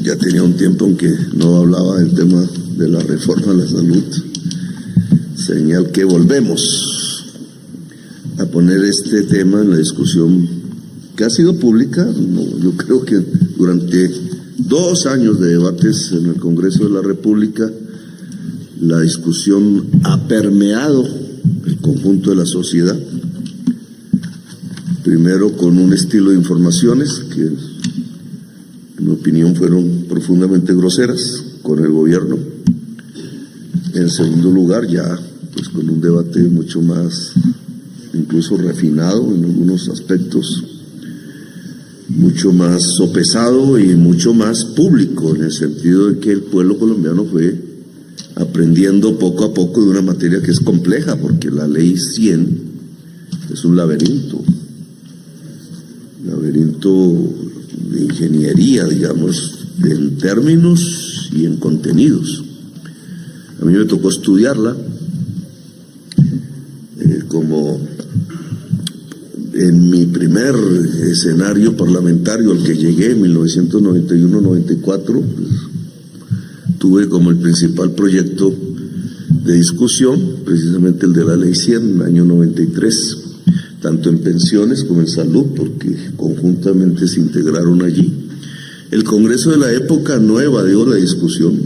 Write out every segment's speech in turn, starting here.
Ya tenía un tiempo en que no hablaba del tema de la reforma a la salud, señal que volvemos a poner este tema en la discusión que ha sido pública. Yo creo que durante 2 años de debates en el Congreso de la República, la discusión ha permeado el conjunto de la sociedad, primero con un estilo de informaciones que, en mi opinión, fueron profundamente groseras con el gobierno. En segundo lugar, ya pues con un debate mucho más, incluso refinado en algunos aspectos, mucho más sopesado y mucho más público, en el sentido de que el pueblo colombiano fue aprendiendo poco a poco de una materia que es compleja, porque la ley 100 es un laberinto de ingeniería, digamos, en términos y en contenidos. A mí me tocó estudiarla como en mi primer escenario parlamentario al que llegué en 1991-94, tuve como el principal proyecto de discusión precisamente el de la ley 100 en el año 93, tanto en pensiones como en salud, porque conjuntamente se integraron allí. El Congreso de la época no evadió la discusión,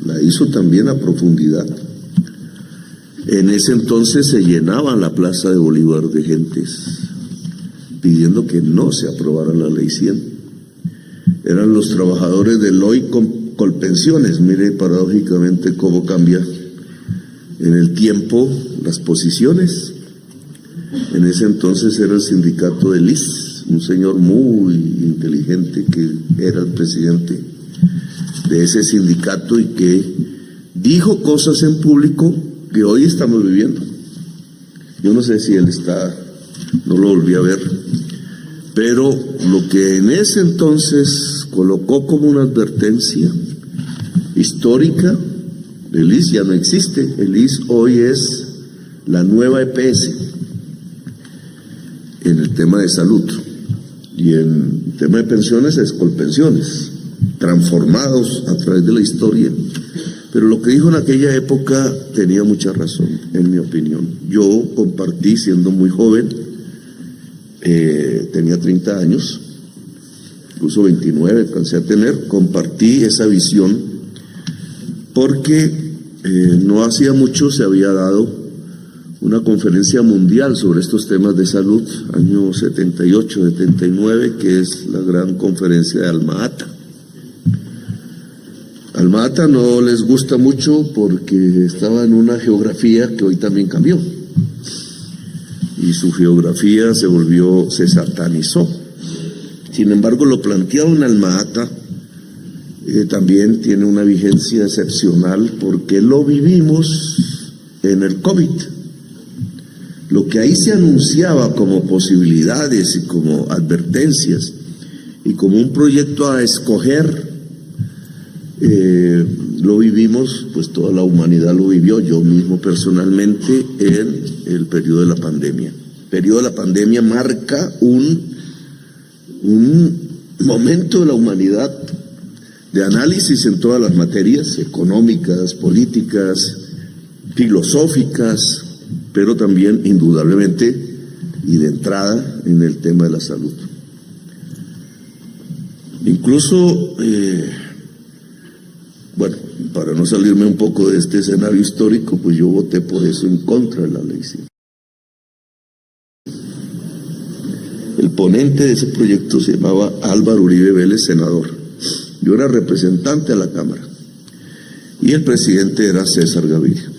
la hizo también a profundidad. En ese entonces se llenaba la Plaza de Bolívar de gentes pidiendo que no se aprobara la ley 100. Eran los trabajadores del hoy con Colpensiones. Mire paradójicamente cómo cambia en el tiempo las posiciones. En ese entonces era el sindicato del IS, un señor muy inteligente que era el presidente de ese sindicato y que dijo cosas en público que hoy estamos viviendo. Yo no sé si él está, no lo volví a ver, pero lo que en ese entonces colocó como una advertencia histórica, el IS ya no existe, el IS hoy es la nueva EPS en el tema de salud, y en el tema de pensiones es Colpensiones, transformados a través de la historia. Pero lo que dijo en aquella época tenía mucha razón, en mi opinión. Yo compartí, siendo muy joven, tenía 30 años, incluso 29 alcancé a tener, compartí esa visión porque no hacía mucho se había dado una conferencia mundial sobre estos temas de salud, año 78, 79, que es la gran conferencia de Alma-Ata. Alma-Ata no les gusta mucho porque estaba en una geografía que hoy también cambió. Y su geografía se satanizó. Sin embargo, lo planteado en Alma-Ata también tiene una vigencia excepcional porque lo vivimos en el COVID. Lo que ahí se anunciaba como posibilidades y como advertencias y como un proyecto a escoger, lo vivimos, pues toda la humanidad lo vivió, yo mismo personalmente, en el periodo de la pandemia. El periodo de la pandemia marca un momento de la humanidad de análisis en todas las materias económicas, políticas, filosóficas, pero también indudablemente y de entrada en el tema de la salud. Incluso, bueno, para no salirme un poco de este escenario histórico, pues yo voté por eso en contra de la ley 100. El ponente de ese proyecto se llamaba Álvaro Uribe Vélez, senador. Yo era representante a la Cámara y el presidente era César Gaviria.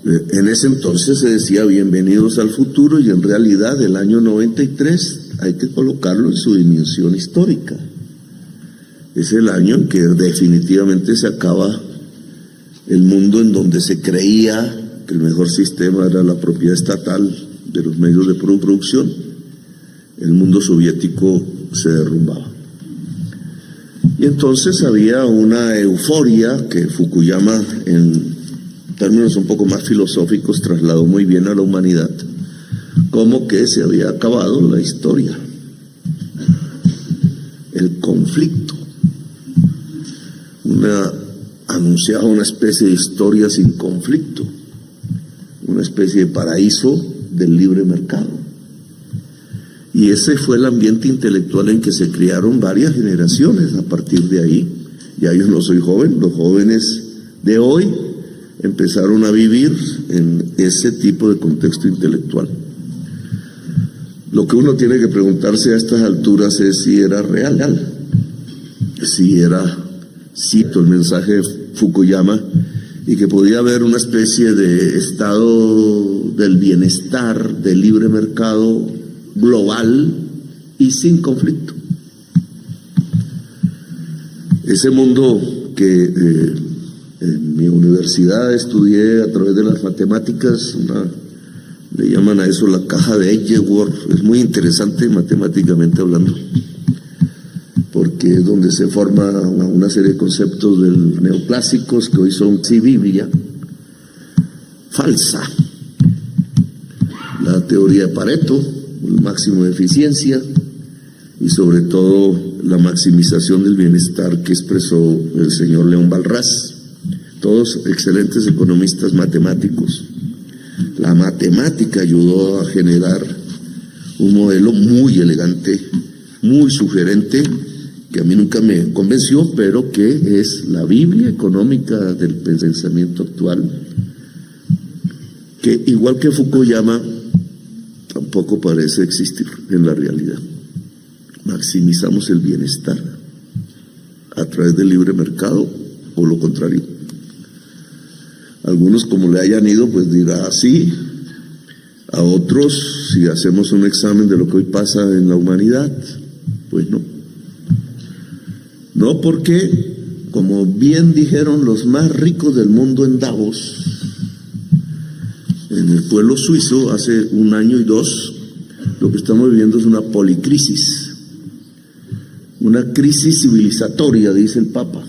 En ese entonces se decía bienvenidos al futuro, y en realidad el año 93 hay que colocarlo en su dimensión histórica. Es el año en que definitivamente se acaba el mundo en donde se creía que el mejor sistema era la propiedad estatal de los medios de producción. El mundo soviético se derrumbaba. Y entonces había una euforia que Fukuyama, en términos un poco más filosóficos, trasladó muy bien a la humanidad, como que se había acabado la historia. el conflicto. Anunciaba una especie de historia sin conflicto, una especie de paraíso del libre mercado. Y ese fue el ambiente intelectual en que se criaron varias generaciones a partir de ahí. Ya yo no soy joven, los jóvenes de hoy empezaron a vivir en ese tipo de contexto intelectual. Lo que uno tiene que preguntarse a estas alturas es si era real, si era, cito el mensaje de Fukuyama, y que podía haber una especie de estado del bienestar, del libre mercado global y sin conflicto. Ese mundo que en mi universidad estudié a través de las matemáticas, le llaman a eso la caja de Edgeworth, es muy interesante matemáticamente hablando, porque es donde se forma una serie de conceptos neoclásicos que hoy son Biblia, falsa. La teoría de Pareto, el máximo de eficiencia, y sobre todo la maximización del bienestar que expresó el señor León Balrás, todos excelentes economistas matemáticos. La matemática ayudó a generar un modelo muy elegante, muy sugerente, que a mí nunca me convenció, pero que es la Biblia económica del pensamiento actual, que igual que Fukuyama, tampoco parece existir en la realidad. Maximizamos el bienestar a través del libre mercado o lo contrario. Algunos, como le hayan ido, pues dirá sí. A otros, si hacemos un examen de lo que hoy pasa en la humanidad, pues no. No, porque, como bien dijeron los más ricos del mundo en Davos, en el pueblo suizo, hace 1 año y 2, lo que estamos viviendo es una policrisis, una crisis civilizatoria, dice el Papa.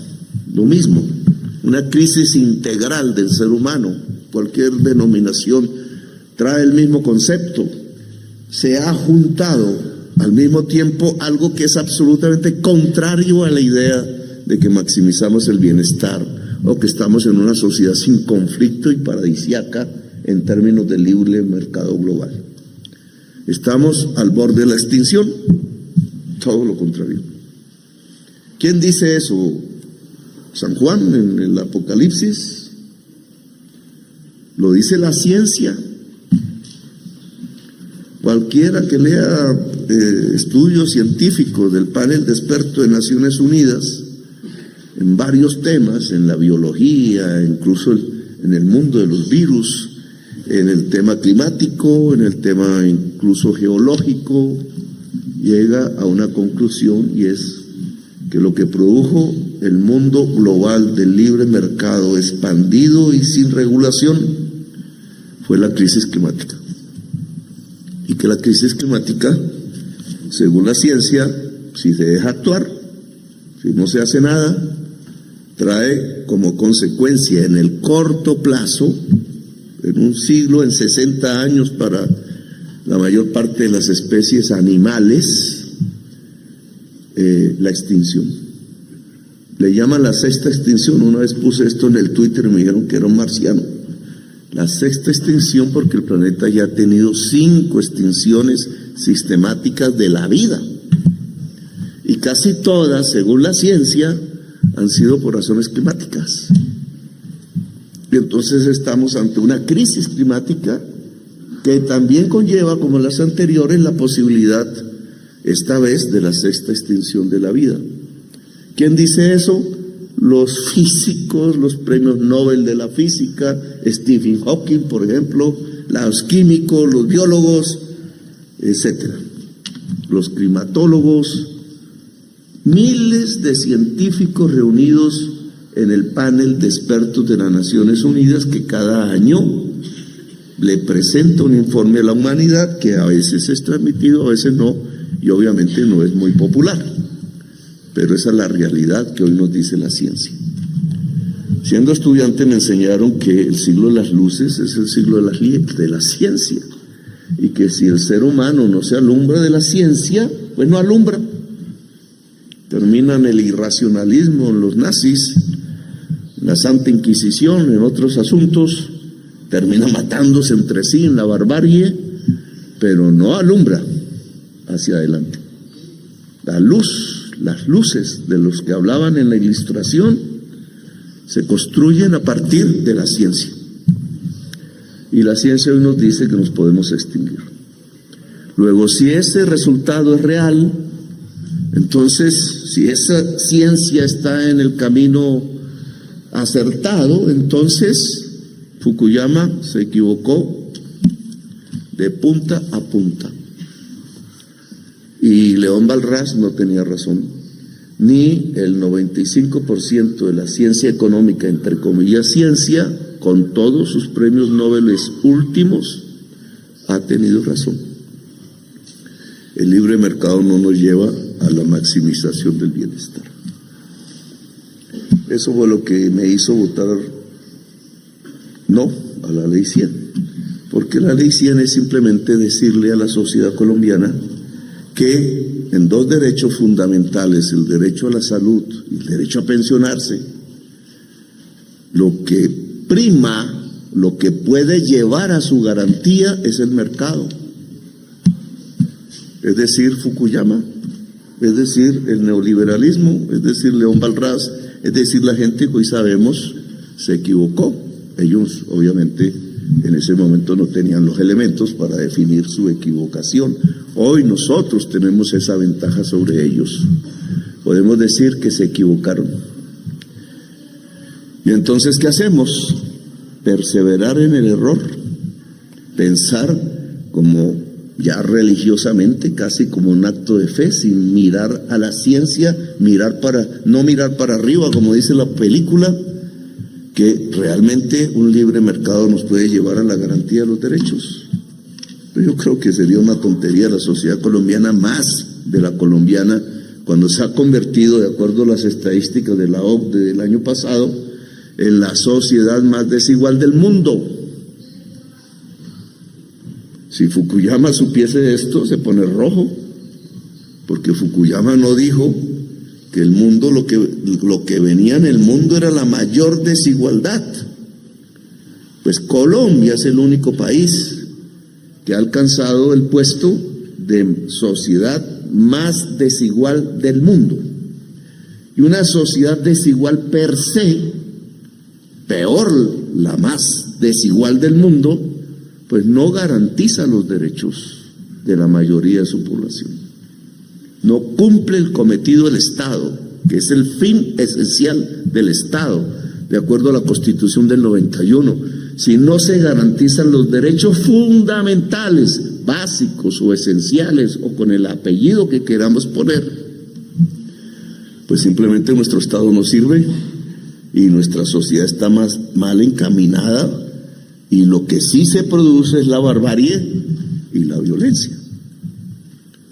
Lo mismo, una crisis integral del ser humano. Cualquier denominación trae el mismo concepto. Se ha juntado al mismo tiempo algo que es absolutamente contrario a la idea de que maximizamos el bienestar o que estamos en una sociedad sin conflicto y paradisíaca en términos de libre mercado global. Estamos al borde de la extinción, todo lo contrario. ¿Quién dice eso? San Juan en el Apocalipsis. Lo dice la ciencia. Cualquiera que lea estudios científicos del panel de expertos de Naciones Unidas en varios temas, en la biología, incluso en el mundo de los virus, en el tema climático, en el tema incluso geológico, llega a una conclusión, y es que lo que produjo el mundo global del libre mercado expandido y sin regulación fue la crisis climática. Y que la crisis climática, según la ciencia, si se deja actuar, si no se hace nada, trae como consecuencia en el corto plazo, en un siglo, en 60 años para la mayor parte de las especies animales, la extinción. Le llaman la sexta extinción. Una vez puse esto en el Twitter y me dijeron que era un marciano. La sexta extinción porque el planeta ya ha tenido 5 extinciones sistemáticas de la vida. Y casi todas, según la ciencia, han sido por razones climáticas. Y entonces estamos ante una crisis climática que también conlleva, como las anteriores, la posibilidad, esta vez, de la sexta extinción de la vida. ¿Quién dice eso? Los físicos, los premios Nobel de la física, Stephen Hawking, por ejemplo, los químicos, los biólogos, etcétera, los climatólogos, miles de científicos reunidos en el panel de expertos de las Naciones Unidas que cada año le presenta un informe a la humanidad que a veces es transmitido, a veces no, y obviamente no es muy popular. Pero esa es la realidad que hoy nos dice la ciencia. Siendo estudiante me enseñaron que el siglo de las luces es el siglo de la ciencia, y que si el ser humano no se alumbra de la ciencia, pues no alumbra. terminan el irracionalismo en los nazis, la Santa Inquisición, en otros asuntos, termina matándose entre sí en la barbarie, pero no alumbra hacia adelante. La luz, las luces de los que hablaban en la ilustración se construyen a partir de la ciencia. Y la ciencia hoy nos dice que nos podemos extinguir. Luego, si ese resultado es real, entonces, si esa ciencia está en el camino acertado, entonces Fukuyama se equivocó de punta a punta. Y León Balrás no tenía razón. Ni el 95% de la ciencia económica, entre comillas ciencia, con todos sus premios Nobel últimos, ha tenido razón. El libre mercado no nos lleva a la maximización del bienestar. Eso fue lo que me hizo votar no a la Ley 100, porque la Ley 100 es simplemente decirle a la sociedad colombiana que en dos derechos fundamentales, el derecho a la salud y el derecho a pensionarse, lo que prima, lo que puede llevar a su garantía es el mercado. Es decir, Fukuyama, es decir, el neoliberalismo, es decir, León Balrás, es decir, la gente que hoy sabemos se equivocó. Ellos, obviamente, en ese momento no tenían los elementos para definir su equivocación. Hoy nosotros tenemos esa ventaja sobre ellos. Podemos decir que se equivocaron. Y entonces, ¿qué hacemos? Perseverar en el error, pensar como ya religiosamente, casi como un acto de fe, sin mirar a la ciencia, no mirar para arriba, como dice la película, que realmente un libre mercado nos puede llevar a la garantía de los derechos. Pero yo creo que sería una tontería la sociedad colombiana, más de la colombiana, cuando se ha convertido, de acuerdo a las estadísticas de la OCDE del año pasado, en la sociedad más desigual del mundo. Si Fukuyama supiese esto, se pone rojo, porque Fukuyama no dijo que el mundo, lo que venía en el mundo era la mayor desigualdad. Pues Colombia es el único país que ha alcanzado el puesto de sociedad más desigual del mundo. Y una sociedad desigual per se, peor, la más desigual del mundo, pues no garantiza los derechos de la mayoría de su población. No cumple el cometido del Estado, que es el fin esencial del Estado, de acuerdo a la Constitución del 91. Si no se garantizan los derechos fundamentales, básicos o esenciales, o con el apellido que queramos poner, pues simplemente nuestro Estado no sirve y nuestra sociedad está más mal encaminada. Y lo que sí se produce es la barbarie y la violencia.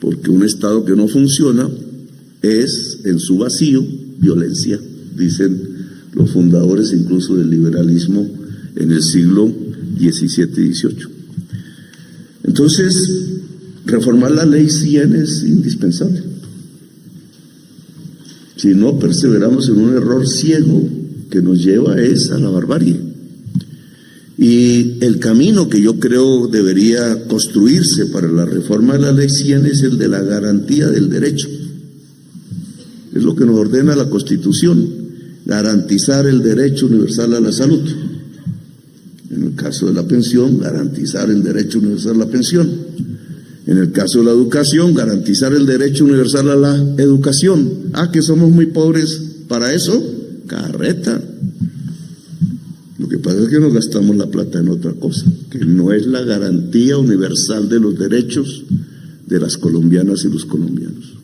Porque un Estado que no funciona es, en su vacío, violencia, dicen los fundadores incluso del liberalismo en el siglo XVII y XVIII. Entonces, reformar la Ley 100 es indispensable. Si no perseveramos en un error ciego que nos lleva a la barbarie. Y el camino que yo creo debería construirse para la reforma de la Ley 100 es el de la garantía del derecho. Es lo que nos ordena la Constitución, garantizar el derecho universal a la salud. En el caso de la pensión, garantizar el derecho universal a la pensión. En el caso de la educación, garantizar el derecho universal a la educación. Que somos muy pobres para eso, carreta. Lo que pasa es que nos gastamos la plata en otra cosa, que no es la garantía universal de los derechos de las colombianas y los colombianos.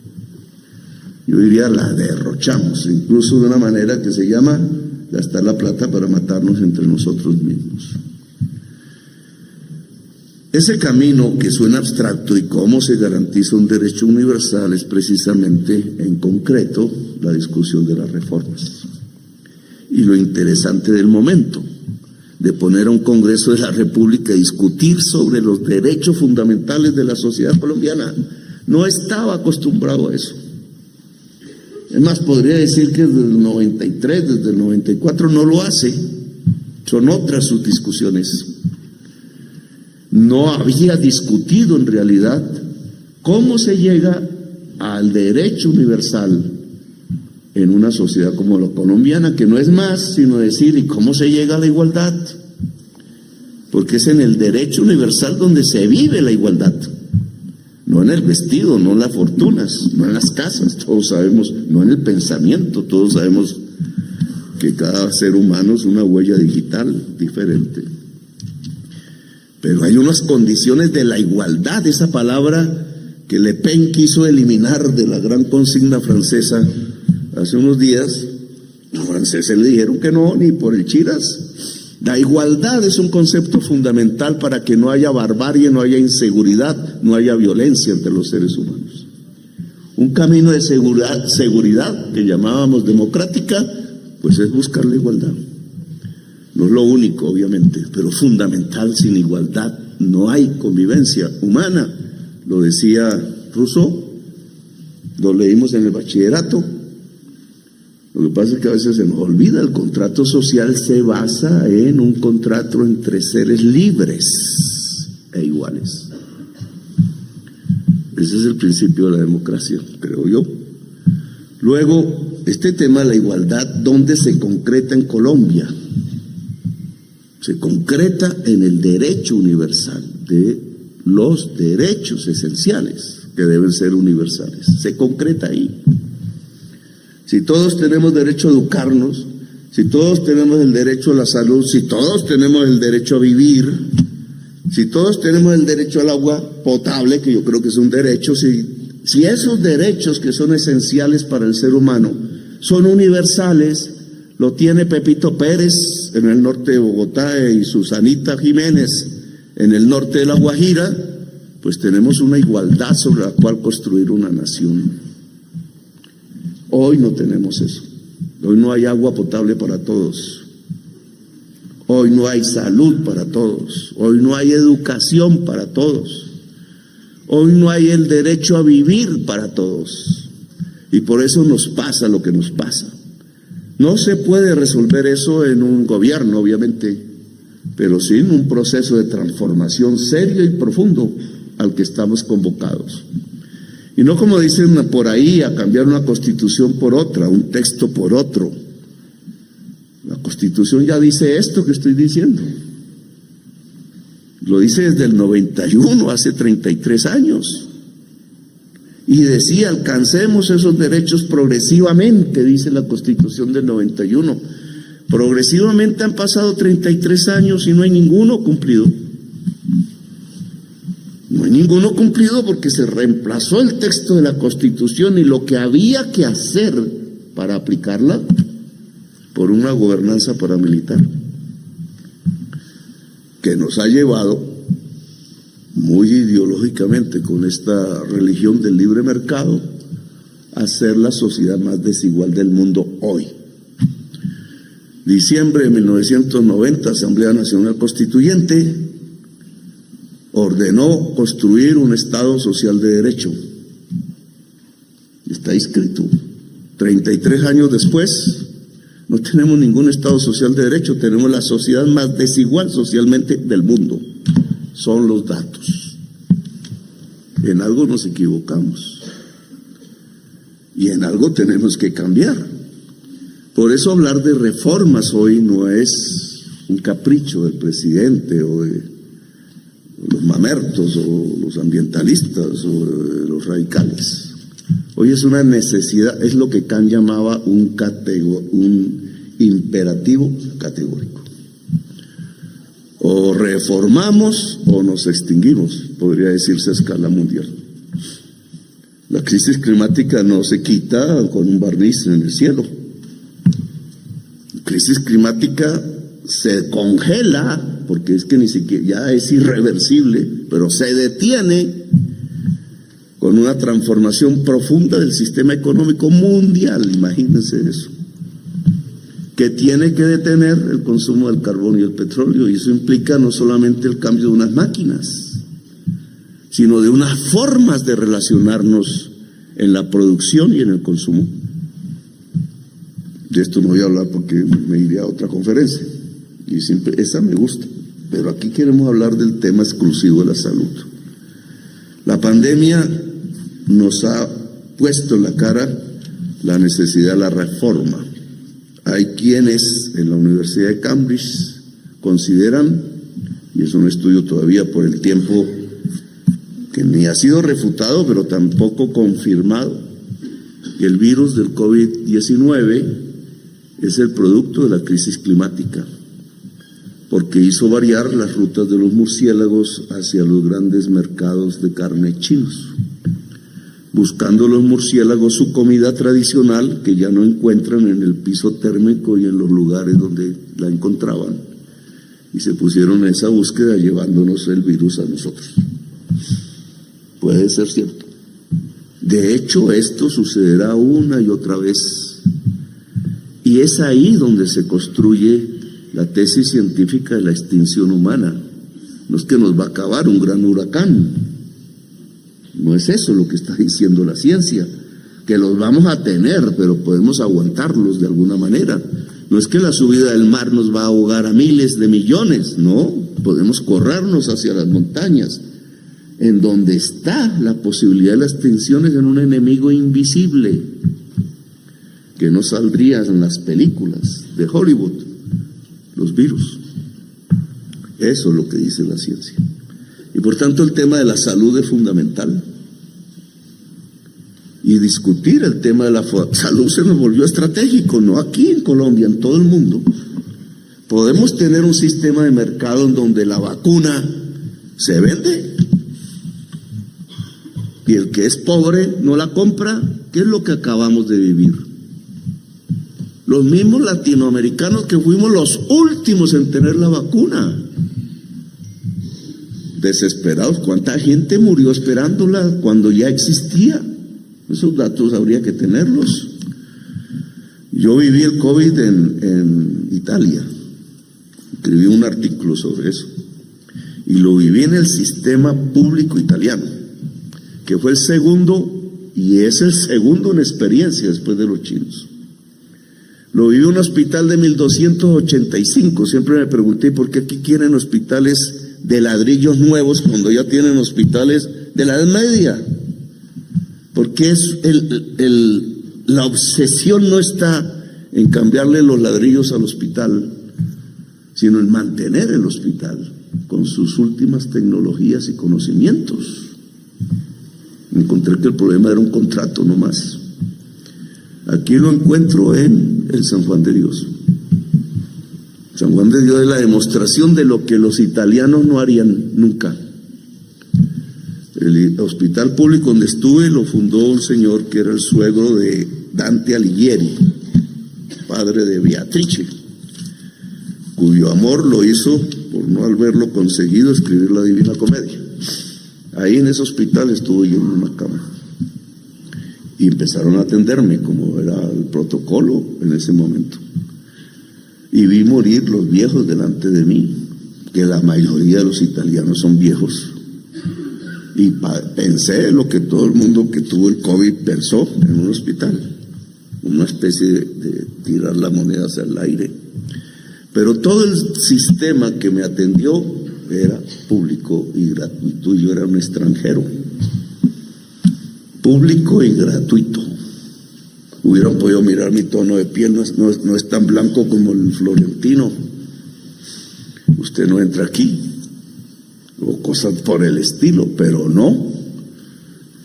Yo diría, la derrochamos, incluso de una manera que se llama gastar la plata para matarnos entre nosotros mismos. Ese camino que suena abstracto y cómo se garantiza un derecho universal es precisamente, en concreto, la discusión de las reformas. Y lo interesante del momento, de poner a un Congreso de la República a discutir sobre los derechos fundamentales de la sociedad colombiana. No estaba acostumbrado a eso. Es más, podría decir que desde el 93, desde el 94 no lo hace. Son otras sus discusiones. No había discutido en realidad cómo se llega al derecho universal en una sociedad como la colombiana, que no es más sino decir, ¿y cómo se llega a la igualdad? Porque es en el derecho universal donde se vive la igualdad, no en el vestido, no en las fortunas, no en las casas, todos sabemos, no en el pensamiento, todos sabemos que cada ser humano es una huella digital diferente. Pero hay unas condiciones de la igualdad, esa palabra que Le Pen quiso eliminar de la gran consigna francesa hace unos días. Los franceses le dijeron que no, ni por el chiras. La igualdad es un concepto fundamental para que no haya barbarie, no haya inseguridad, no haya violencia entre los seres humanos. Un camino de seguridad que llamábamos democrática, pues es buscar la igualdad. No es lo único, obviamente, pero fundamental. Sin igualdad no hay convivencia humana. Lo decía Rousseau, lo leímos en el bachillerato. Lo que pasa es que a veces se nos olvida, el contrato social se basa en un contrato entre seres libres e iguales. Ese es el principio de la democracia, creo yo. Luego, este tema de la igualdad, ¿dónde se concreta en Colombia? Se concreta en el derecho universal, de los derechos esenciales que deben ser universales. Se concreta ahí. Si todos tenemos derecho a educarnos, si todos tenemos el derecho a la salud, si todos tenemos el derecho a vivir, si todos tenemos el derecho al agua potable, que yo creo que es un derecho, si esos derechos que son esenciales para el ser humano son universales, lo tiene Pepito Pérez en el norte de Bogotá y Susanita Jiménez en el norte de La Guajira, pues tenemos una igualdad sobre la cual construir una nación. Hoy no tenemos eso. Hoy no hay agua potable para todos. Hoy no hay salud para todos. Hoy no hay educación para todos. Hoy no hay el derecho a vivir para todos. Y por eso nos pasa lo que nos pasa. No se puede resolver eso en un gobierno, obviamente, pero sí en un proceso de transformación serio y profundo al que estamos convocados. Y no, como dicen por ahí, a cambiar una constitución por otra, un texto por otro. La Constitución ya dice esto que estoy diciendo. Lo dice desde el 91, hace 33 años. Y decía, alcancemos esos derechos progresivamente, dice la Constitución del 91. Progresivamente han pasado 33 años y no hay ninguno cumplido. No hay ninguno cumplido porque se reemplazó el texto de la Constitución y lo que había que hacer para aplicarla por una gobernanza paramilitar que nos ha llevado muy ideológicamente con esta religión del libre mercado a ser la sociedad más desigual del mundo hoy. Diciembre de 1990, Asamblea Nacional Constituyente ordenó construir un Estado social de derecho. Está escrito. 33 años después, no tenemos ningún Estado social de derecho, tenemos la sociedad más desigual socialmente del mundo. Son los datos. En algo nos equivocamos. Y en algo tenemos que cambiar. Por eso hablar de reformas hoy no es un capricho del presidente o de los mamertos o los ambientalistas o los radicales. Hoy es una necesidad, es lo que Kant llamaba un imperativo categórico. O reformamos o nos extinguimos, podría decirse a escala mundial. La crisis climática no se quita con un barniz en el cielo. La crisis climática se congela, porque es que ni siquiera ya es irreversible, pero se detiene con una transformación profunda del sistema económico mundial, imagínense eso, que tiene que detener el consumo del carbón y el petróleo, y eso implica no solamente el cambio de unas máquinas, sino de unas formas de relacionarnos en la producción y en el consumo. De esto no voy a hablar porque me iré a otra conferencia, y siempre esa me gusta, pero aquí queremos hablar del tema exclusivo de la salud. La pandemia nos ha puesto en la cara la necesidad de la reforma. Hay quienes en la Universidad de Cambridge consideran, y es un estudio todavía por el tiempo que ni ha sido refutado, pero tampoco confirmado, que el virus del COVID-19 es el producto de la crisis climática, porque hizo variar las rutas de los murciélagos hacia los grandes mercados de carne chinos, buscando los murciélagos su comida tradicional que ya no encuentran en el piso térmico y en los lugares donde la encontraban, y se pusieron en esa búsqueda llevándonos el virus a nosotros. Puede ser cierto. De hecho, esto sucederá una y otra vez, y es ahí donde se construye la tesis científica de la extinción humana. No es que nos va a acabar un gran huracán, no es eso lo que está diciendo la ciencia, que los vamos a tener, pero podemos aguantarlos de alguna manera. No es que la subida del mar nos va a ahogar a miles de millones, no, podemos corrernos hacia las montañas, en donde está la posibilidad de la extinción es en un enemigo invisible, que no saldría en las películas de Hollywood, los virus. Eso es lo que dice la ciencia. Y por tanto el tema de la salud es fundamental. Y discutir el tema de la salud se nos volvió estratégico, no aquí en Colombia, en todo el mundo. Podemos tener un sistema de mercado en donde la vacuna se vende y el que es pobre no la compra. ¿Qué es lo que acabamos de vivir? Los mismos latinoamericanos que fuimos los últimos en tener la vacuna, desesperados. ¿Cuánta gente murió esperándola cuando ya existía? Esos datos habría que tenerlos. Yo viví el COVID en Italia, escribí un artículo sobre eso, y lo viví en el sistema público italiano, que fue el segundo, y es el segundo en experiencia después de los chinos. Lo viví en un hospital de 1285, siempre me pregunté por qué aquí quieren hospitales de ladrillos nuevos cuando ya tienen hospitales de la Edad Media. Porque la obsesión no está en cambiarle los ladrillos al hospital, sino en mantener el hospital con sus últimas tecnologías y conocimientos. Encontré que el problema era un contrato nomás. Aquí lo encuentro en el San Juan de Dios. San Juan de Dios es la demostración de lo que los italianos no harían nunca. El hospital público donde estuve lo fundó un señor que era el suegro de Dante Alighieri, padre de Beatrice, cuyo amor lo hizo, por no haberlo conseguido, escribir la Divina Comedia. Ahí en ese hospital estuve yo en una cama. Y empezaron a atenderme como era el protocolo en ese momento. Y vi morir los viejos delante de mí, que la mayoría de los italianos son viejos. Y pensé lo que todo el mundo que tuvo el COVID pensó en un hospital, una especie de tirar la moneda hacia el aire. Pero todo el sistema que me atendió era público y gratuito, y yo era un extranjero. Público y gratuito. Hubieran podido mirar mi tono de piel, no es tan blanco como el florentino. Usted no entra aquí, o cosas por el estilo, pero no.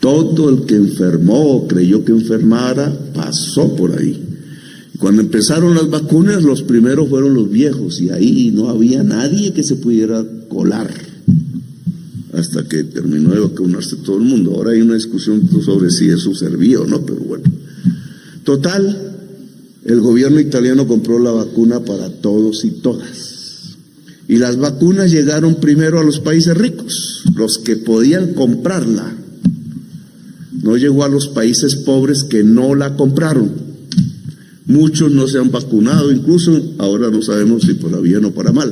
Todo el que enfermó o creyó que enfermara pasó por ahí. Cuando empezaron las vacunas, los primeros fueron los viejos, y ahí no había nadie que se pudiera colar hasta que terminó de vacunarse todo el mundo. Ahora hay una discusión sobre si eso servía o no, pero bueno. Total, el gobierno italiano compró la vacuna para todos y todas. Y las vacunas llegaron primero a los países ricos, los que podían comprarla. No llegó a los países pobres que no la compraron. Muchos no se han vacunado, incluso ahora no sabemos si para bien o para mal.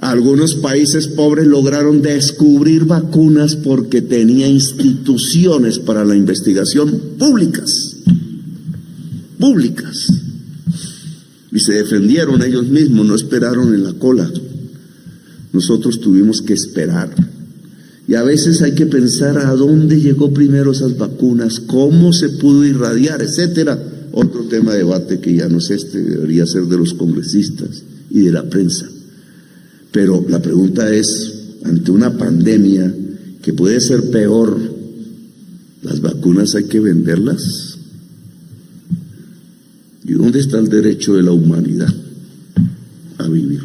Algunos países pobres lograron descubrir vacunas porque tenía instituciones para la investigación públicas. y se defendieron ellos mismos, no esperaron en la cola. Nosotros tuvimos que esperar. Y a veces hay que pensar a dónde llegó primero esas vacunas, cómo se pudo irradiar, etcétera. Otro tema de debate que ya no es debería ser de los congresistas y de la prensa. Pero la pregunta es, ante una pandemia que puede ser peor, ¿las vacunas hay que venderlas? ¿Y dónde está el derecho de la humanidad a vivir?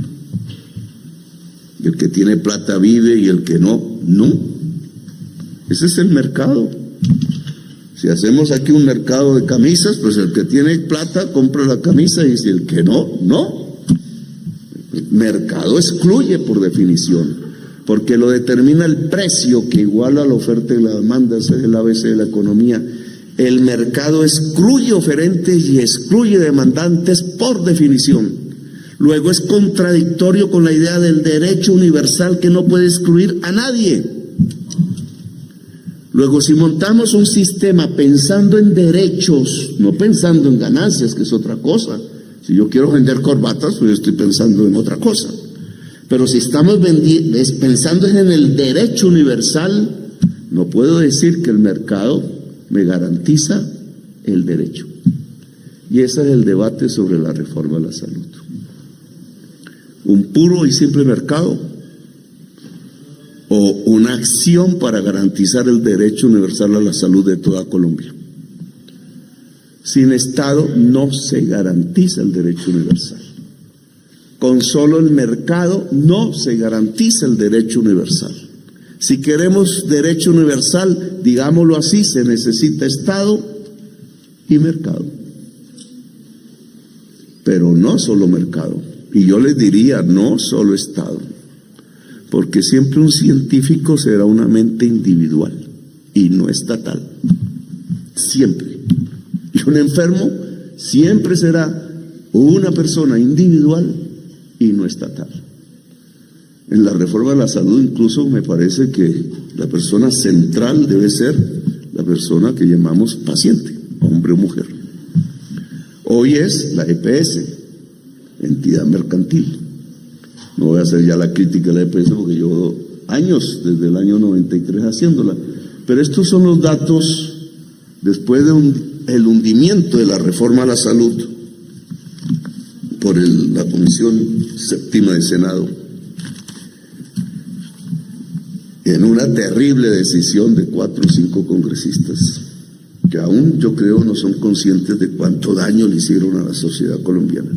Y el que tiene plata vive y el que no, no. Ese es el mercado. Si hacemos aquí un mercado de camisas, pues el que tiene plata compra la camisa y si el que no, no. El mercado excluye por definición, porque lo determina el precio que iguala la oferta y la demanda, ese es el ABC de la economía. El mercado excluye oferentes y excluye demandantes por definición. Luego es contradictorio con la idea del derecho universal que no puede excluir a nadie. Luego, si montamos un sistema pensando en derechos, no pensando en ganancias, que es otra cosa. Si yo quiero vender corbatas, pues estoy pensando en otra cosa. Pero si estamos pensando en el derecho universal, no puedo decir que el mercado me garantiza el derecho. Y ese es el debate sobre la reforma de la salud. ¿Un puro y simple mercado o una acción para garantizar el derecho universal a la salud de toda Colombia? Sin Estado no se garantiza el derecho universal. Con solo el mercado no se garantiza el derecho universal. Si queremos derecho universal, digámoslo así, se necesita Estado y mercado. Pero no solo mercado. Y yo les diría, no solo Estado. Porque siempre un científico será una mente individual y no estatal. Siempre. Y un enfermo siempre será una persona individual y no estatal. En la reforma de la salud incluso me parece que la persona central debe ser la persona que llamamos paciente, hombre o mujer. Hoy es la EPS, entidad mercantil. No voy a hacer ya la crítica de la EPS porque llevo años, desde el año 93 haciéndola. Pero estos son los datos después de el hundimiento de la reforma a la salud por la Comisión Séptima del Senado, en una terrible decisión de 4 o 5 congresistas, que aún yo creo no son conscientes de cuánto daño le hicieron a la sociedad colombiana.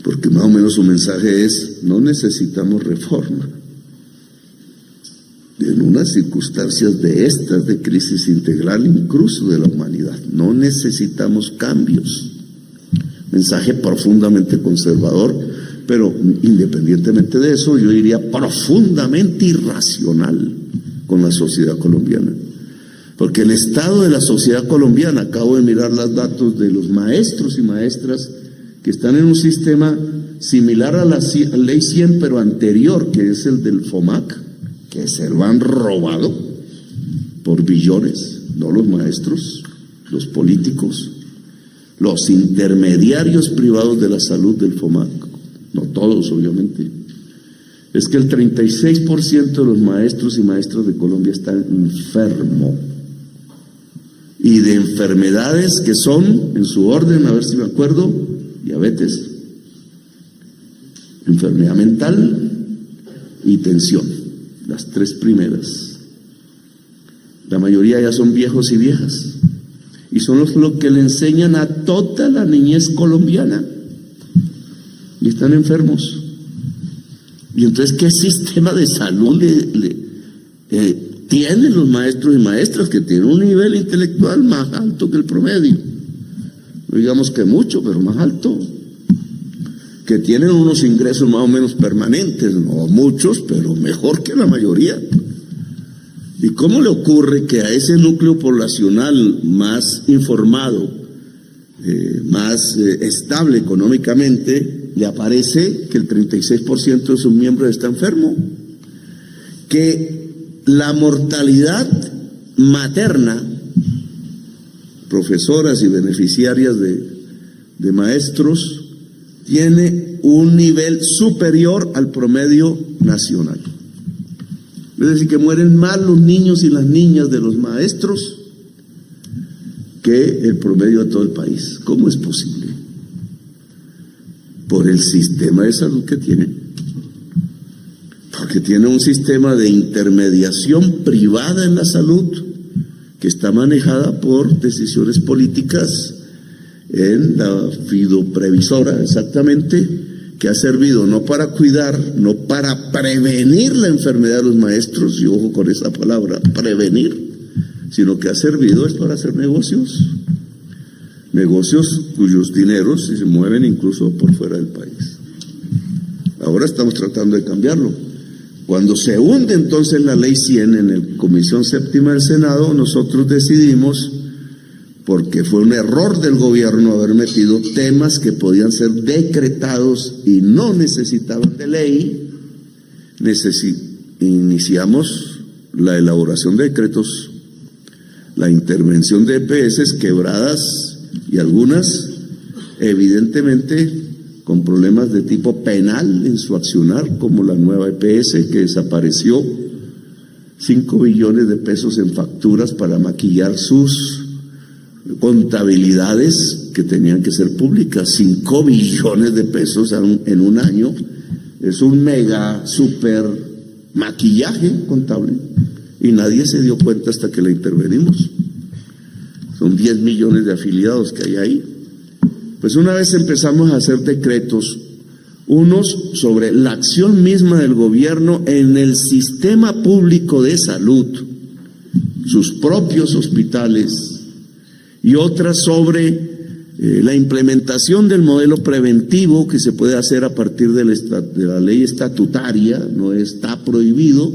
Porque más o menos su mensaje es, no necesitamos reforma. En unas circunstancias de estas, de crisis integral incluso de la humanidad, no necesitamos cambios. Mensaje profundamente conservador, pero independientemente de eso, yo diría profundamente irracional con la sociedad colombiana. Porque el estado de la sociedad colombiana, acabo de mirar los datos de los maestros y maestras que están en un sistema similar a la ley 100, pero anterior, que es el del FOMAC, que se lo han robado por billones, no los maestros, los políticos, los intermediarios privados de la salud del FOMAC, no todos obviamente. Es que el 36% de los maestros y maestras de Colombia están enfermos, y de enfermedades que son, en su orden, a ver si me acuerdo: diabetes, enfermedad mental y tensión, las 3 primeras. La mayoría ya son viejos y viejas, y son los que le enseñan a toda la niñez colombiana, y están enfermos. Y entonces, ¿qué sistema de salud tienen los maestros y maestras que tienen un nivel intelectual más alto que el promedio? No digamos que mucho, pero más alto. Que tienen unos ingresos más o menos permanentes, no muchos, pero mejor que la mayoría. ¿Y cómo le ocurre que a ese núcleo poblacional más informado, más estable económicamente, le aparece que el 36% de sus miembros está enfermo? Que la mortalidad materna, profesoras y beneficiarias de de maestros tiene un nivel superior al promedio nacional. Es decir, que mueren más los niños y las niñas de los maestros que el promedio de todo el país. ¿Cómo es posible? Por el sistema de salud que tiene. Porque tiene un sistema de intermediación privada en la salud que está manejada por decisiones políticas en la fidoprevisora, exactamente, que ha servido no para cuidar, no para prevenir la enfermedad de los maestros, y ojo con esa palabra, prevenir, sino que ha servido es para hacer negocios cuyos dineros se mueven incluso por fuera del país. Ahora estamos tratando de cambiarlo. Cuando se hunde entonces la Ley 100 en la Comisión Séptima del Senado, nosotros decidimos, porque fue un error del gobierno haber metido temas que podían ser decretados y no necesitaban de ley, iniciamos la elaboración de decretos, la intervención de EPS quebradas y algunas evidentemente con problemas de tipo penal en su accionar, como la nueva EPS que desapareció 5 billones de pesos en facturas para maquillar sus contabilidades que tenían que ser públicas. 5 billones de pesos en un año es un mega super maquillaje contable y nadie se dio cuenta hasta que la intervenimos. Son 10 millones de afiliados que hay ahí. Pues una vez empezamos a hacer decretos, unos sobre la acción misma del gobierno en el sistema público de salud, sus propios hospitales, y otras sobre la implementación del modelo preventivo que se puede hacer a partir de la ley estatutaria, no está prohibido.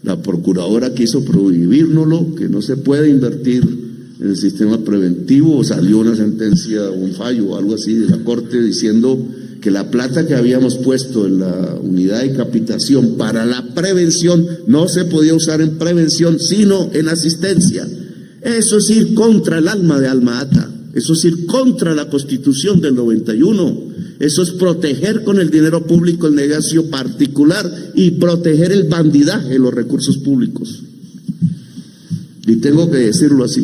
La procuradora quiso prohibírnoslo, que no se puede invertir en el sistema preventivo. Salió una sentencia, un fallo o algo así de la Corte diciendo que la plata que habíamos puesto en la unidad de capitación para la prevención no se podía usar en prevención sino en asistencia. Eso es ir contra el alma de Alma Ata, eso es ir contra la Constitución del 91, eso es proteger con el dinero público el negocio particular y proteger el bandidaje de los recursos públicos. Y tengo que decirlo así,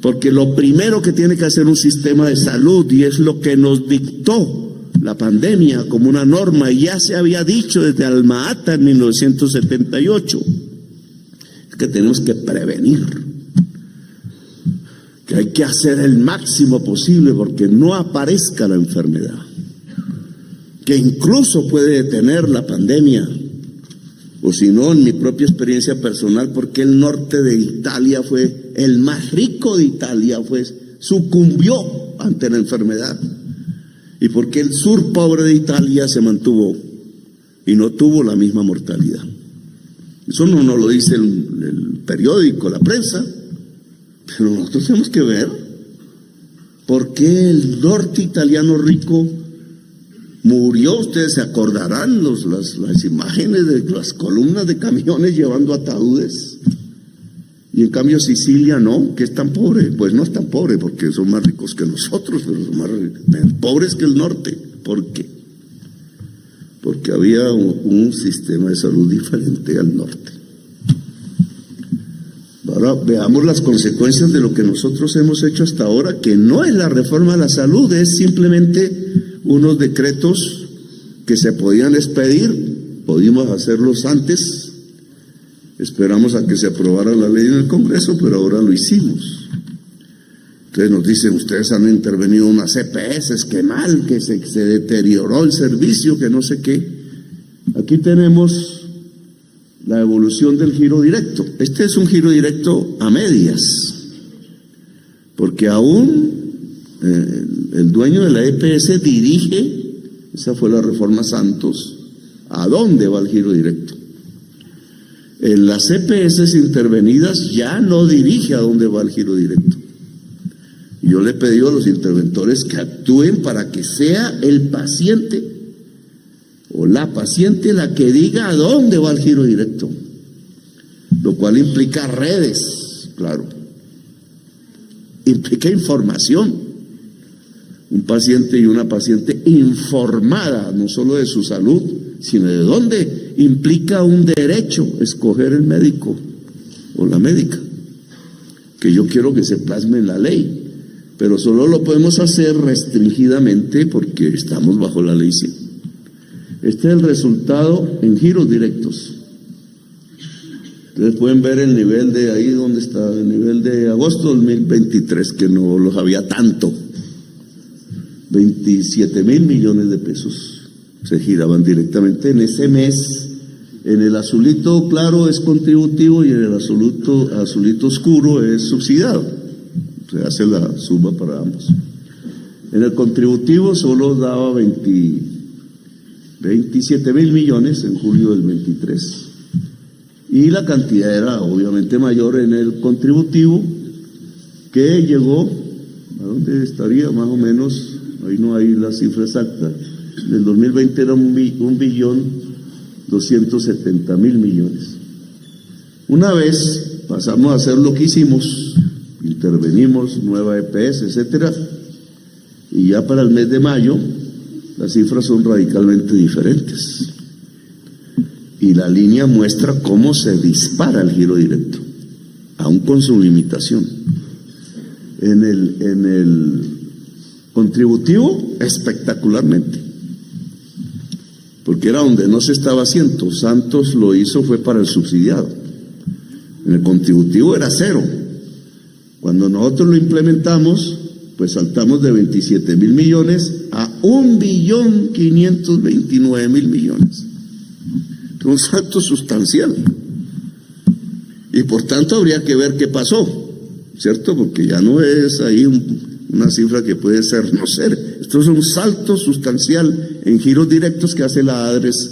porque lo primero que tiene que hacer un sistema de salud, y es lo que nos dictó la pandemia como una norma, y ya se había dicho desde Alma Ata en 1978, es que tenemos que prevenir, que hay que hacer el máximo posible porque no aparezca la enfermedad, que incluso puede detener la pandemia, o si no, en mi propia experiencia personal, porque el norte de Italia fue el más rico de Italia, sucumbió ante la enfermedad, y porque el sur pobre de Italia se mantuvo y no tuvo la misma mortalidad. Eso no nos lo dice el periódico, la prensa, pero nosotros tenemos que ver por qué el norte italiano rico murió. Ustedes se acordarán las imágenes de las columnas de camiones llevando ataúdes, y en cambio Sicilia no, que es tan pobre. Pues no es tan pobre porque son más ricos que nosotros, pero son más pobres que el norte. ¿Por qué? Porque había un sistema de salud diferente al norte. Ahora veamos las consecuencias de lo que nosotros hemos hecho hasta ahora, que no es la reforma a la salud, es simplemente unos decretos que se podían expedir, podíamos hacerlos antes, esperamos a que se aprobara la ley en el Congreso, pero ahora lo hicimos. Entonces nos dicen, ustedes han intervenido en unas EPS, que mal, que se deterioró el servicio, que no sé qué. Aquí tenemos la evolución del giro directo. Este es un giro directo a medias, porque aún el dueño de la EPS dirige, esa fue la reforma Santos, a dónde va el giro directo. En las EPS intervenidas ya no dirige a dónde va el giro directo. Yo le he pedido a los interventores que actúen para que sea el paciente o la paciente la que diga a dónde va el giro directo, lo cual implica redes, claro, implica información, un paciente y una paciente informada, no solo de su salud, sino de dónde, implica un derecho escoger el médico o la médica, que yo quiero que se plasme en la ley, pero solo lo podemos hacer restringidamente porque estamos bajo la ley 100. Este es el resultado en giros directos. Ustedes pueden ver el nivel de ahí donde está, el nivel de agosto 2023, que no los había tanto. 27.000 millones de pesos se giraban directamente en ese mes. En el azulito claro es contributivo y en el azulito oscuro es subsidiado. Se hace la suma para ambos. En el contributivo solo daba 27.000 millones en julio del 23. Y la cantidad era obviamente mayor en el contributivo, que llegó, ¿a dónde estaría? Más o menos, ahí no hay la cifra exacta. En el 2020 era 1.270.000 millones. Una vez pasamos a hacer lo que hicimos, intervenimos, nueva EPS, etcétera, y ya para el mes de mayo las cifras son radicalmente diferentes. Y la línea muestra cómo se dispara el giro directo, aún con su limitación. En el contributivo, espectacularmente, porque era donde no se estaba haciendo. Santos lo hizo, fue para el subsidiado. En el contributivo era cero. Cuando nosotros lo implementamos, pues saltamos de 27.000 millones a 1.529.000 millones. Un salto sustancial. Y por tanto habría que ver qué pasó, ¿cierto? Porque ya no es ahí una cifra que puede ser no ser. Esto es un salto sustancial en giros directos que hace la ADRES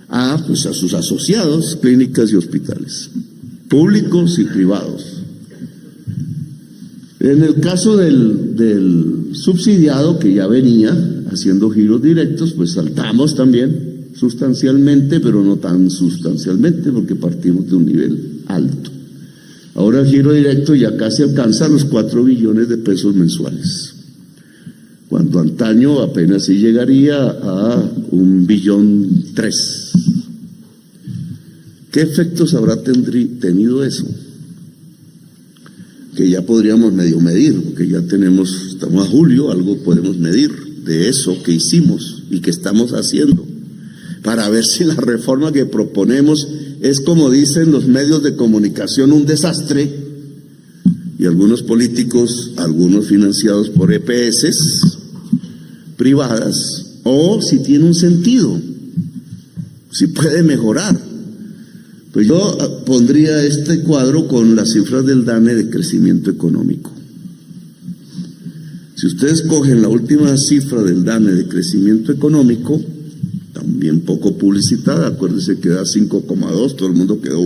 a sus asociados, clínicas y hospitales, públicos y privados. En el caso del subsidiado, que ya venía haciendo giros directos, pues saltamos también sustancialmente, pero no tan sustancialmente, porque partimos de un nivel alto. Ahora el giro directo ya casi alcanza los 4 billones de pesos mensuales, cuando antaño apenas sí llegaría a 1,3 billones. ¿Qué efectos habrá tenido eso? Que ya podríamos medir, porque ya estamos a julio, algo podemos medir de eso que hicimos y que estamos haciendo, para ver si la reforma que proponemos es, como dicen los medios de comunicación, un desastre, y algunos políticos, algunos financiados por EPS privadas, o si tiene un sentido, si puede mejorar. Pues yo pondría este cuadro con las cifras del DANE de crecimiento económico. Si ustedes cogen la última cifra del DANE de crecimiento económico, también poco publicitada, acuérdense que da 5,2, todo el mundo quedó,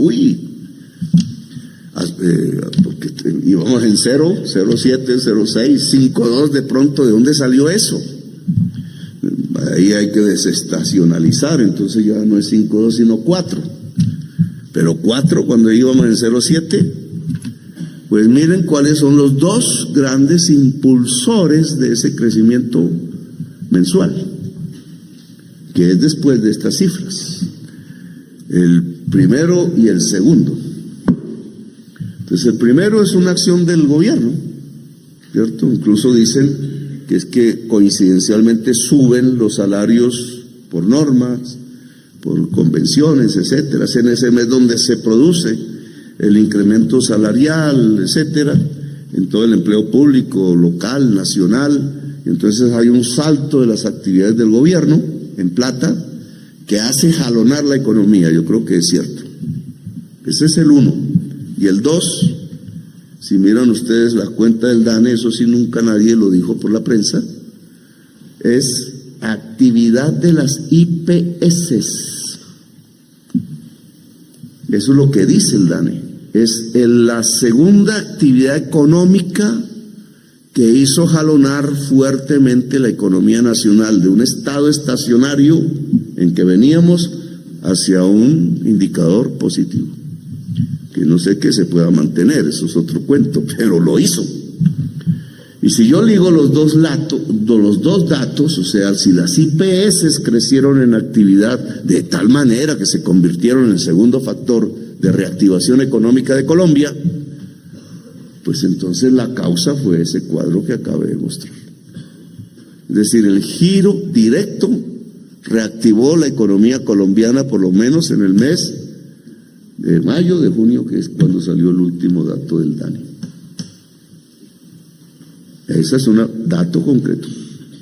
porque íbamos en 0, 0,7, 0,6, 5,2, de pronto, ¿de dónde salió eso? Ahí hay que desestacionalizar, entonces ya no es 5,2 sino 4, pero 4 cuando íbamos en 0,7, pues miren cuáles son los dos grandes impulsores de ese crecimiento mensual, que es después de estas cifras, el primero y el segundo. Entonces el primero es una acción del gobierno, ¿cierto? Incluso dicen que es que coincidencialmente suben los salarios por normas, por convenciones, etcétera. Es en ese mes donde se produce el incremento salarial, etcétera, en todo el empleo público, local, nacional. Entonces hay un salto de las actividades del gobierno en plata que hace jalonar la economía. Yo creo que es cierto. Ese es el 1. Y el 2, si miran ustedes la cuenta del DANE, eso sí nunca nadie lo dijo por la prensa, es actividad de las IPS. Eso es lo que dice el DANE. Es la segunda actividad económica que hizo jalonar fuertemente la economía nacional de un estado estacionario en que veníamos hacia un indicador positivo, que no sé que se pueda mantener, eso es otro cuento, pero lo hizo. Y si yo ligo los dos datos, o sea, si las IPS crecieron en actividad de tal manera que se convirtieron en el segundo factor de reactivación económica de Colombia, pues entonces la causa fue ese cuadro que acabé de mostrar. Es decir, el giro directo reactivó la economía colombiana por lo menos en el mes de mayo, de junio, que es cuando salió el último dato del DANE. Ese es un dato concreto.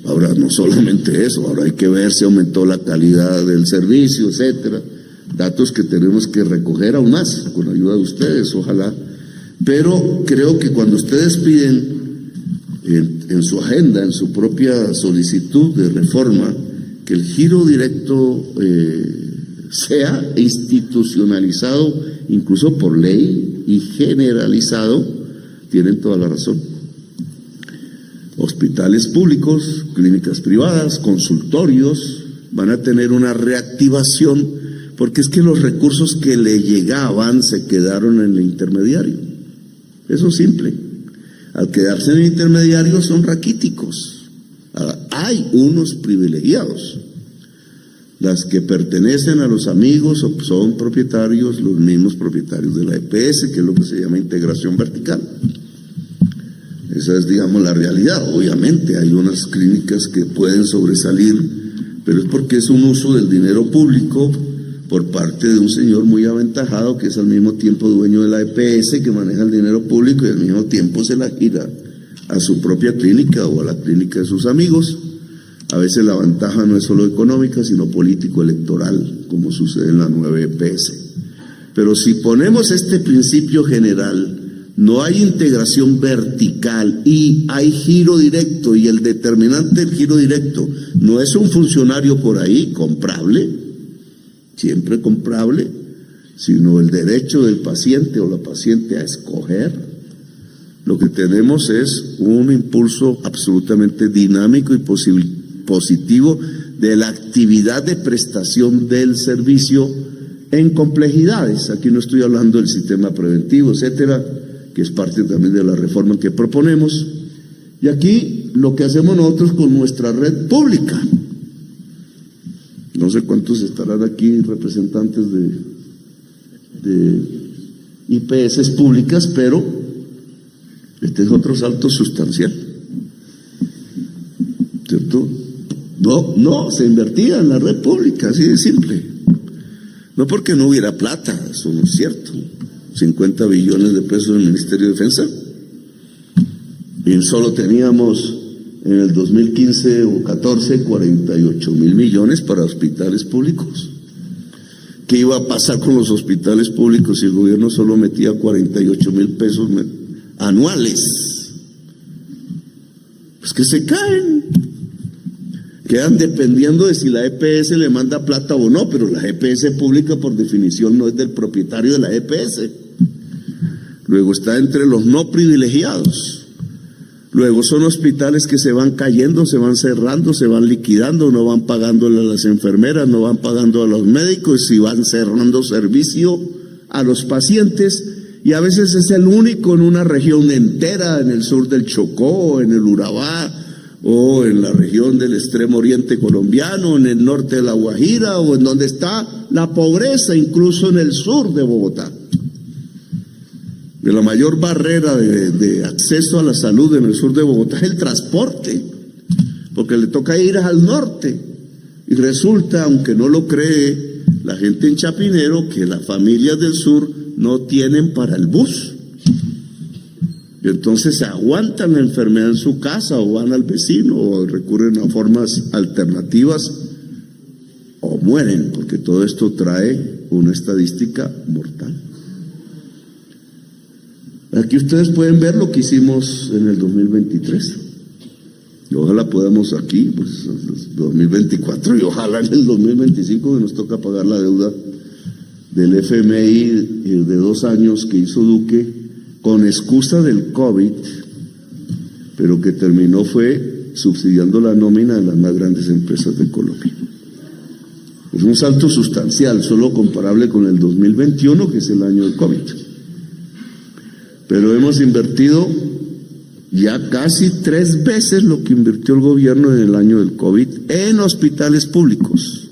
Ahora, no solamente eso, ahora hay que ver si aumentó la calidad del servicio, etcétera. Datos que tenemos que recoger aún más, con ayuda de ustedes, ojalá. Pero creo que cuando ustedes piden en su agenda, en su propia solicitud de reforma, que el giro directo sea institucionalizado, incluso por ley, y generalizado, tienen toda la razón. Hospitales públicos, clínicas privadas, consultorios, van a tener una reactivación, porque es que los recursos que le llegaban se quedaron en el intermediario. Eso es simple. Al quedarse en el intermediario son raquíticos. Hay unos privilegiados. Las que pertenecen a los amigos son propietarios, los mismos propietarios de la EPS, que es lo que se llama integración vertical. Esa es, digamos, la realidad. Obviamente hay unas clínicas que pueden sobresalir, pero es porque es un uso del dinero público por parte de un señor muy aventajado que es al mismo tiempo dueño de la EPS, que maneja el dinero público y al mismo tiempo se la gira a su propia clínica o a la clínica de sus amigos. A veces la ventaja no es solo económica, sino político-electoral, como sucede en la nueva EPS. Pero si ponemos este principio general, no hay integración vertical y hay giro directo, y el determinante del giro directo no es un funcionario por ahí comprable, siempre comprable, sino el derecho del paciente o la paciente a escoger. Lo que tenemos es un impulso absolutamente dinámico y positivo de la actividad de prestación del servicio en complejidades. Aquí no estoy hablando del sistema preventivo, etcétera, que es parte también de la reforma que proponemos. Y aquí lo que hacemos nosotros con nuestra red pública. No sé cuántos estarán aquí representantes de IPS públicas, pero este es otro salto sustancial, ¿cierto? No, se invertía en la red pública, así de simple. No porque no hubiera plata, eso no es cierto. 50 billones de pesos en el Ministerio de Defensa. Y solo teníamos en el 2015 o 14, 48,000 millones para hospitales públicos. ¿Qué iba a pasar con los hospitales públicos si el gobierno solo metía 48,000 pesos anuales? Pues que se caen. Quedan dependiendo de si la EPS le manda plata o no, pero la EPS pública por definición no es del propietario de la EPS. Luego está entre los no privilegiados. Luego son hospitales que se van cayendo, se van cerrando, se van liquidando, no van pagándole a las enfermeras, no van pagando a los médicos y van cerrando servicio a los pacientes. Y a veces es el único en una región entera, en el sur del Chocó, en el Urabá, o en la región del extremo oriente colombiano, en el norte de La Guajira, o en donde está la pobreza, incluso en el sur de Bogotá. De la mayor barrera de acceso a la salud en el sur de Bogotá es el transporte, porque le toca ir al norte. Y resulta, aunque no lo cree la gente en Chapinero, que las familias del sur no tienen para el bus. Y entonces se aguantan la enfermedad en su casa o van al vecino o recurren a formas alternativas o mueren, porque todo esto trae una estadística mortal. Aquí ustedes pueden ver lo que hicimos en el 2023. Y ojalá podamos aquí, pues, 2024 y ojalá en el 2025, que nos toca pagar la deuda del FMI de 2 años que hizo Duque con excusa del COVID, pero que terminó fue subsidiando la nómina de las más grandes empresas de Colombia. Es un salto sustancial, solo comparable con el 2021, que es el año del COVID. Pero hemos invertido ya casi 3 veces lo que invirtió el gobierno en el año del COVID en hospitales públicos.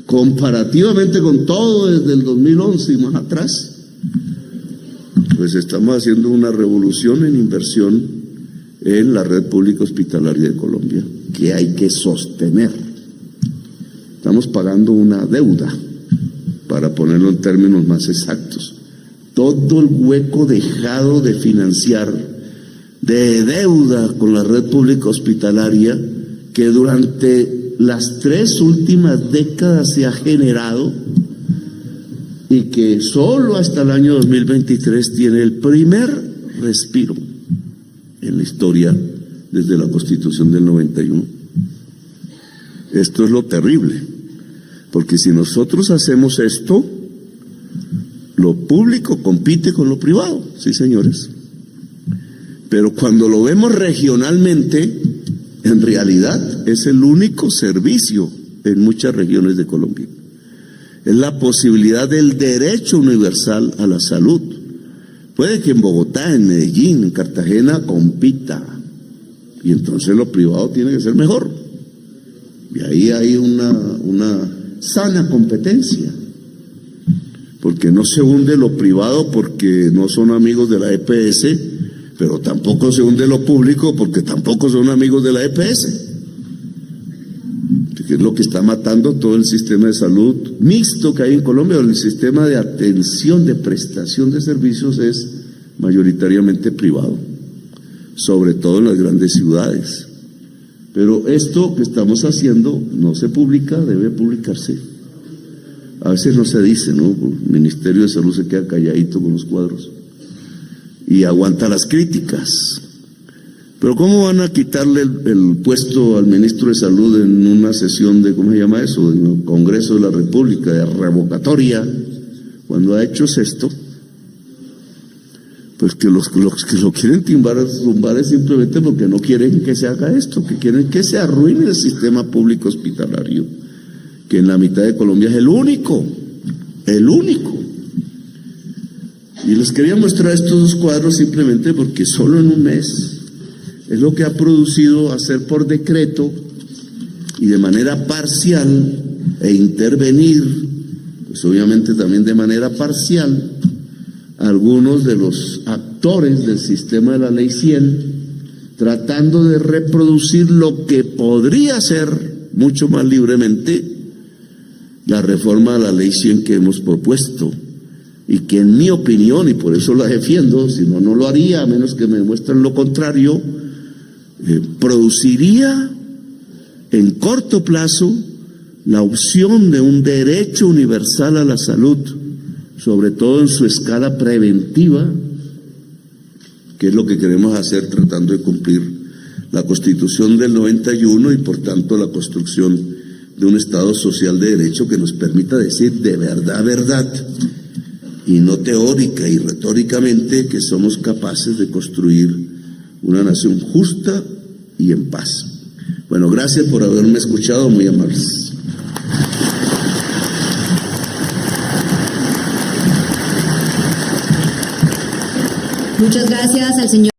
Comparativamente con todo desde el 2011 y más atrás, pues estamos haciendo una revolución en inversión en la red pública hospitalaria de Colombia, que hay que sostener. Estamos pagando una deuda, para ponerlo en términos más exactos. Todo el hueco dejado de financiar, de deuda con la red pública hospitalaria, que durante las 3 últimas décadas se ha generado y que solo hasta el año 2023 tiene el primer respiro en la historia desde la Constitución del 91. Esto es lo terrible, porque si nosotros hacemos esto, lo público compite con lo privado, sí señores, pero cuando lo vemos regionalmente, en realidad es el único servicio en muchas regiones de Colombia. Es la posibilidad del derecho universal a la salud. Puede que en Bogotá, en Medellín, en Cartagena compita, y entonces lo privado tiene que ser mejor. Y ahí hay una sana competencia, porque no se hunde lo privado porque no son amigos de la EPS, pero tampoco se hunde lo público porque tampoco son amigos de la EPS, que es lo que está matando todo el sistema de salud mixto que hay en Colombia. El sistema de atención, de prestación de servicios es mayoritariamente privado, sobre todo en las grandes ciudades. Pero esto que estamos haciendo no se publica, debe publicarse. A veces no se dice, ¿no? El Ministerio de Salud se queda calladito con los cuadros y aguanta las críticas. Pero ¿cómo van a quitarle el puesto al ministro de Salud en una sesión de, ¿cómo se llama eso?, en el Congreso de la República, de revocatoria, cuando ha hecho esto? Pues que los que lo quieren tumbar es simplemente porque no quieren que se haga esto, que quieren que se arruine el sistema público hospitalario, que en la mitad de Colombia es el único. Y les quería mostrar estos 2 cuadros simplemente porque solo en un mes es lo que ha producido hacer por decreto y de manera parcial e intervenir, pues obviamente también de manera parcial, algunos de los actores del sistema de la Ley 100, tratando de reproducir lo que podría ser mucho más libremente la reforma a la Ley 100 que hemos propuesto, y que en mi opinión, y por eso la defiendo, si no, no lo haría, a menos que me demuestren lo contrario, produciría en corto plazo la opción de un derecho universal a la salud, sobre todo en su escala preventiva, que es lo que queremos hacer tratando de cumplir la Constitución del 91 y por tanto la construcción de un Estado social de derecho que nos permita decir de verdad, y no teórica y retóricamente, que somos capaces de construir una nación justa y en paz. Bueno, gracias por haberme escuchado, muy amables. Muchas gracias al señor